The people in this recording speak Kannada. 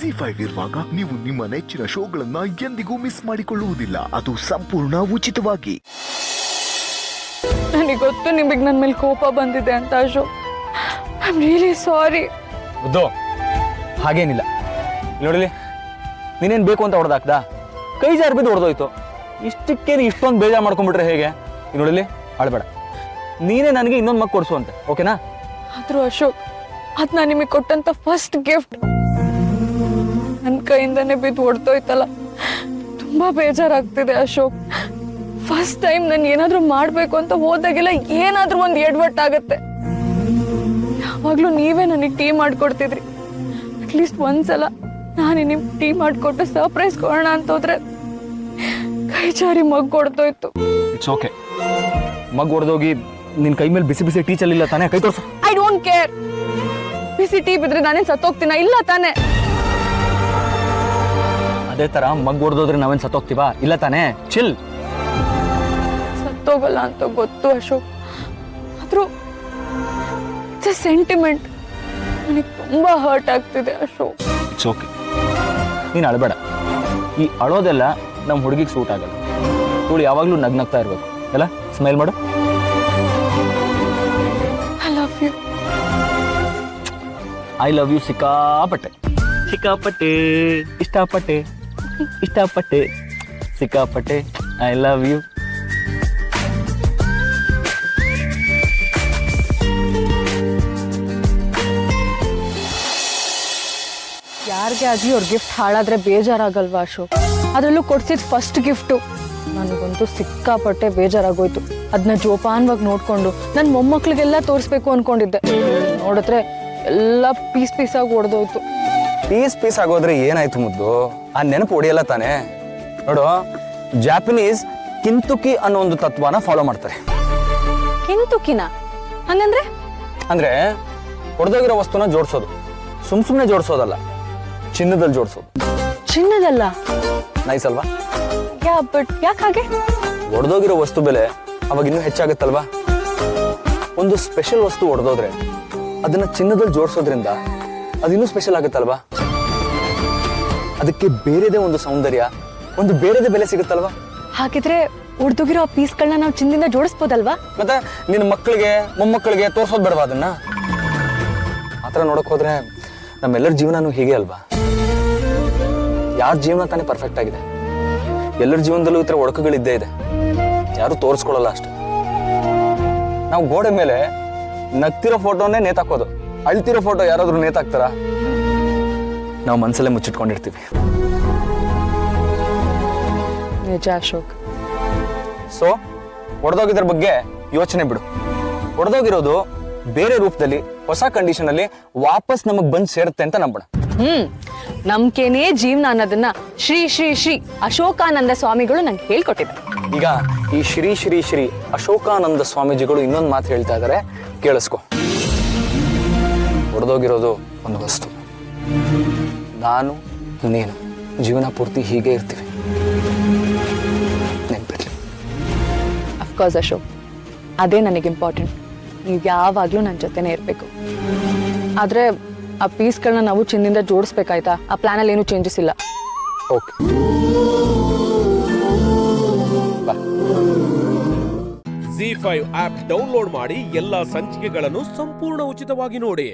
ZEE5 ಇರುವಾಗ ನೀವು ನಿಮ್ಮ ನೆಚ್ಚಿನ ಶೋಗಳನ್ನ ಎಂದಿಗೂ ಮಿಸ್ ಮಾಡಿಕೊಳ್ಳುವುದಿಲ್ಲ. ಅದು ಸಂಪೂರ್ಣ ಉಚಿತವಾಗಿ. ನನಗೆ ಗೊತ್ತು ನಿಮಗೆ ನನ್ನ ಮೇಲೆ ಕೋಪ ಬಂದಿದೆ ಅಂತ Ashok. I am really sorry. ಉದ್ದೋ ಹಾಗೇನಿಲ್ಲ. ನೋಡಿಲಿ, ನೀನೇನು ಬೇಕು ಅಂತ ಹೊಡೆದಾಕ್ದ, ಕೈ ಜಾರ್ ಬಿದ್ದು ಹೊಡೆದೋಯ್ತು. ಇಷ್ಟಕ್ಕೇನು ಇಷ್ಟೊಂದು ಬೇಜಾರು ಮಾಡ್ಕೊಂಡ್ಬಿಟ್ರೆ ಹೇಗೆ? ನೋಡಿಲಿ, ಅಳಬೇಡ. ನೀನೇ ನನಗೆ ಇನ್ನೊಂದು ಮಗ ಕೊಡಿಸು ಅಂತ, ಓಕೆನಾ? ಆದ್ರೂ ಅಶೋಕ್, ಅದು ನಾನು ನಿಮಗೆ ಕೊಟ್ಟಂತ ಫಸ್ಟ್ ಗಿಫ್ಟ್ ನನ್ನ ಕೈಯಿಂದನೇ ಬಿದ್ದು ಹೊಡೆದೋಯ್ತಲ್ಲ, ತುಂಬಾ ಬೇಜಾರಾಗ್ತಿದೆ ಅಶೋಕ್. ಫಸ್ಟ್ ಟೈಮ್ ನಾನು ಏನಾದ್ರೂ ಮಾಡ್ಬೇಕು ಅಂತ ಹೋದಾಗೆಲ್ಲ ಏನಾದ್ರೂ ಒಂದು ಎಡವಟ್ಟಾಗತ್ತೆ. ಯಾವಾಗ್ಲೂ ನೀವೇ ನನಗೆ ಟೀ ಮಾಡ್ಕೊಡ್ತಿದ್ರಿ. ಅಟ್ಲೀಸ್ಟ್ ಒಂದ್ಸಲ ನಾನು ನಿಮ್ ಟೀ ಮಾಡ್ಕೊಟ್ಟು ಸರ್ಪ್ರೈಸ್ ಕೊಡೋಣ ಅಂತ ಹೋದ್ರೆ ಕೈ ಜಾರಿ ಮಗ್ ಹೊಡೆದೋಯ್ತು. It's okay. ಮಗ ಹೊಡೆದೋಗಿ ನಿನ್ನ ಕೈ ಮೇಲೆ ಬಿಸಿ ಬಿಸಿ ಟೀ ಚಲ್ಲಿಲ್ಲ ತಾನೇ? ಕೈ ತೋರ್ಸು. I don't care. ಬಿಸಿ ಟೀ ಬಿದ್ರೆ ನಾನೇನ್ ಸತ್ತೋಗ್ತೀನ? ಇಲ್ಲ ತಾನೇ? ಅದೇ ತರ ಮಗ್ ಹೊಡೆದೋದ್ರೆ ನಾವೇನ್ ಸತ್ತೋಗ್ತೀವಾ? ಇಲ್ಲ ತಾನೇ? ಚಿಲ್. ಸತ್ತೋಗಲ್ಲ ಅಂತ ಗೊತ್ತು ಅಶೋಕ್, ಆದ್ರೂ ಇಟ್ಸ್ ಅ ಸೆಂಟಿಮೆಂಟ್. ನನಗೆ ತುಂಬಾ ಹರ್ಟ್ ಆಗ್ತಿದೆ ಅಶೋಕ್. ಇಟ್ಸ್ ಓಕೆ, ನೀನು ಅಳಬೇಡ. ಈ ಅಳೋದೆಲ್ಲ ನಮ್ಮ ಹುಡುಗಿಗೆ ಸೂಟ್ ಆಗಲ್ಲ. ಇವಳು ಯಾವಾಗಲೂ ನಗ್ನಗ್ತಾ ಇರಬೇಕು, ಎಲ್ಲ ಸ್ಮೈಲ್ ಮಾಡು. I love you. I love you ಸಿಕ್ಕಾಪಟ್ಟೆ ಸಿಕ್ಕಾಪಟ್ಟೆ, ಇಷ್ಟಪಟ್ಟೆ ಇಷ್ಟಪಟ್ಟೆ, ಸಿಕ್ಕಾಪಟ್ಟೆ. I love you. ಯಾರಿಗೆ ಆಗ್ಲಿ ಅವ್ರ ಗಿಫ್ಟ್ ಹಾಳಾದ್ರೆ ಬೇಜಾರಾಗಲ್ವಾ ಅಶೋಕ್? ಅದ್ರಲ್ಲೂ ಕೊಡ್ಸಿದ್ ಫಸ್ಟ್ ಗಿಫ್ಟು ನನಗಂತೂ ಸಿಕ್ಕಾಪಟ್ಟೆ ಬೇಜಾರಾಗೋಯ್ತು. ಅದನ್ನ ಜೋಪಾನವಾಗಿ ನೋಡ್ಕೊಂಡು ನನ್ನ ಮೊಮ್ಮಕ್ಳಿಗೆಲ್ಲ ತೋರಿಸ್ಬೇಕು ಅನ್ಕೊಂಡಿದ್ದೆ. ನೋಡಿದ್ರೆ ಎಲ್ಲ ಪೀಸ್ ಪೀಸಾಗಿ ಹೊಡೆದೋಯ್ತು. ಪೀಸ್ ಆಗೋದ್ರೆ ಏನಾಯ್ತು ಮುದ್ದು? ಆ ನೆನಪು ಹೊಡಿಯಲ್ಲ ತಾನೆ? ನೋಡು, ಜಾಪನೀಸ್ ಕಿಂತುಕಿ ಅನ್ನೋ ಒಂದು ತತ್ವನ ಫಾಲೋ ಮಾಡ್ತಾರೆ. ಕಿಂತುಕಿನ ಹಂಗಂದ್ರೆ? ಅಂದ್ರೆ ಹೊಡೆದೋಗಿರೋ ವಸ್ತುನ ಜೋಡಿಸೋದು, ಸುಮ್ನೆ ಜೋಡಿಸೋದಲ್ಲ, ಚಿನ್ನದಲ್ಲಿ ಜೋಡಿಸೋದು. ಚಿನ್ನದಲ್ಲ? ನೈಸ್ ಅಲ್ವಾ? ಬಟ್ ಯಾಕೆ ಹಾಗೆ? ಹೊಡೆದೋಗಿರೋ ವಸ್ತು ಬೆಲೆ ಅವಾಗ ಇನ್ನೂ ಹೆಚ್ಚಾಗತ್ತಲ್ವಾ? ಒಂದು ಸ್ಪೆಷಲ್ ವಸ್ತು ಹೊಡೆದೋದ್ರೆ ಅದನ್ನ ಚಿನ್ನದಲ್ಲಿ ಜೋಡಿಸೋದ್ರಿಂದ ಅದಿನ್ನೂ ಸ್ಪೆಷಲ್ ಆಗುತ್ತಲ್ವಾ? ಅದಕ್ಕೆ ಬೇರೆದೇ ಒಂದು ಸೌಂದರ್ಯ, ಒಂದು ಬೇರೆದೇ ಬೆಲೆ ಸಿಗುತ್ತಲ್ವಾ? ಹಾಗಿದ್ರೆ ಹೊಡೆದೋಗಿರೋ ಪೀಸ್ಗಳನ್ನ ನಾವು ಚಿನ್ನದಿಂದ ಜೋಡಿಸ್ಬೋದಲ್ವಾ? ಮತ್ತೆ ನಿನ್ನ ಮಕ್ಕಳಿಗೆ ಮೊಮ್ಮಕ್ಕಳಿಗೆ ತೋರ್ಸೋದ್ ಬೇಡವಾ ಅದನ್ನ? ಆತರ ನೋಡಕ್ ಹೋದ್ರೆ ನಮ್ಮೆಲ್ಲರ ಜೀವನನೂ ಹೀಗೆ ಅಲ್ವಾ? ಯಾರ ಜೀವನ ತಾನೇ ಪರ್ಫೆಕ್ಟ್ ಆಗಿದೆ? ಎಲ್ಲರ ಜೀವನದಲ್ಲೂ ಈ ತರ ಒಡಕುಗಳಿದ್ದೇ ಇದೆ, ಯಾರು ತೋರಿಸ್ಕೊಳ್ಳಲ್ಲ ಅಷ್ಟೆ. ನಾವು ಗೋಡೆ ಮೇಲೆ ನಗ್ತಿರೋ ಫೋಟೋನೇ ನೇತಾಕೋದು, ಅಳ್ತಿರೋ ಫೋಟೋ ಯಾರಾದ್ರೂ ನೇತಾಕ್ತಾರ? ನಾವು ಮನಸ್ಸಲ್ಲೇ ಮುಚ್ಚಿಟ್ಕೊಂಡಿರ್ತೀವಿ. ನಿಜ ಅಶೋಕ್. ಸೊ ಹೊಡೆದೋಗಿದ್ರ ಬಗ್ಗೆ ಯೋಚನೆ ಬಿಡು. ಹೊಡೆದೋಗಿರೋದು ಬೇರೆ ರೂಪದಲ್ಲಿ ಹೊಸ ಕಂಡೀಷನ್ ಅಲ್ಲಿ ವಾಪಸ್ ನಮಗ್ ಬಂದ್ ಸೇರುತ್ತೆ ಅಂತ ನಂಬೋಣ. ನಂಬಿಕೆನೇ ಜೀವನ ಅನ್ನೋದನ್ನ ಶ್ರೀ ಶ್ರೀ ಶ್ರೀ ಅಶೋಕಾನಂದ ಸ್ವಾಮಿಗಳು ನಂಗೆ ಹೇಳ್ಕೊಟ್ಟಿದ್ದಾರೆ. ಈಗ ಈ ಶ್ರೀ ಶ್ರೀ ಶ್ರೀ ಅಶೋಕಾನಂದ ಸ್ವಾಮೀಜಿಗಳು ಇನ್ನೊಂದು ಮಾತು ಹೇಳ್ತಾ ಇದ್ದಾರೆ, ಕೇಳಿಸ್ಕೊ. ಹೊಡೆದೋಗಿರೋದು ಒಂದು ವಸ್ತು, ನಾನು ನೀನು ಜೀವನ ಪೂರ್ತಿ ಹೀಗೆ ಇರ್ತೀವಿ, ನೆನ್ಪಿರ್ಲಿ. ಅಫ್ಕೋರ್ಸ್ ಅಶೋಕ್, ಅದೇ ನನಗೆ ಇಂಪಾರ್ಟೆಂಟ್. ನೀವು ಯಾವಾಗ್ಲೂ ನನ್ನ ಜೊತೆನೇ ಇರಬೇಕು. ಆದ್ರೆ ಆ ಪೀಸ್ಗಳನ್ನ ನಾವು ಚಿನ್ನದಿಂದ ಜೋಡಿಸ್ಬೇಕಾಯ್ತಾ? ಆ ಪ್ಲಾನಲ್ಲಿ ಏನು ಚೇಂಜಸ್ ಇಲ್ಲ. ಓಕೆ. ZEE5 ಆಪ್ ಡೌನ್ಲೋಡ್ ಮಾಡಿ ಎಲ್ಲಾ ಸಂಚಿಕೆಗಳನ್ನು ಸಂಪೂರ್ಣ ಉಚಿತವಾಗಿ ನೋಡಿ.